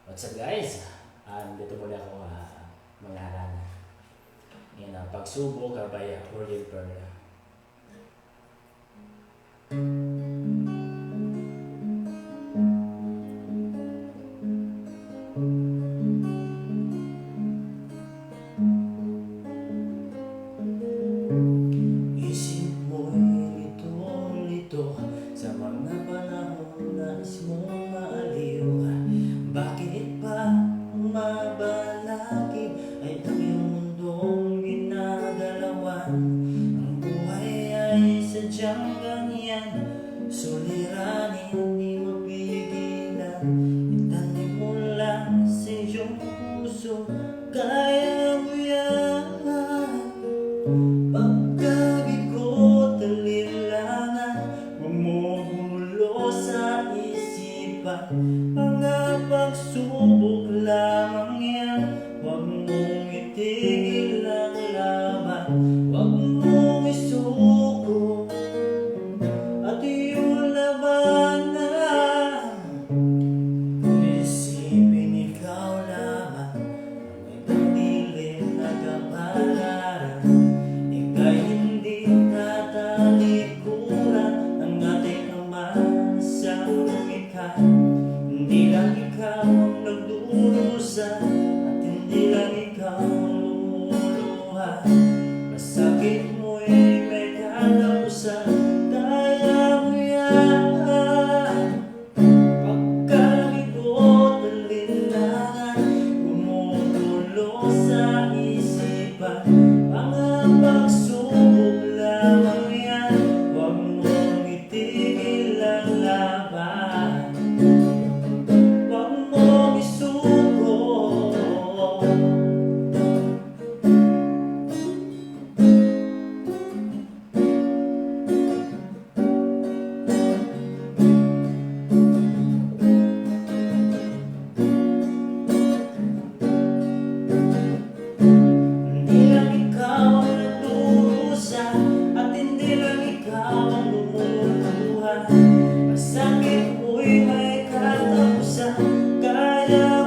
What's up guys? Dito muli ako mangalan. Yan ang pagsubok by Oriel Perla. Isip mo'y lito-lito sa mga panahon nais mong maaliw. Bakit ba mabalakid ay ang iyong mundong ginagalawan? Ang buhay ay sadyang ganyan, suliranin di mapigilan. Itanim mo lang sa iyong puso, kaya mo yan. Pagkabigot, alilangan, huwag mo gumulo sa isipan. Mga pagsubok lamang yan, huwag mong itigil ang laban. Huwag mong isuko at iyong labanan. Isipin ikaw lamang ang ibang dilim na kapalaran. Ika'y hindi tatalikuran ang ating Ama sa lumikha. Hindi lang ikaw ang nagdurusa at hindi lang ikaw ang lumuluha. Masakit mo'y may kalausan, kaya mo yan. Pagkabigot, alilangan, gumugulo sa isipan. Mga pagsubok lamang yan, huwag mong itigil ang laban. Huwag mong isuko. Hindi lang ikaw ang nagdurusa at hindi lang ikaw ang lumuluha. Masakit mo'y may katapusan, kaya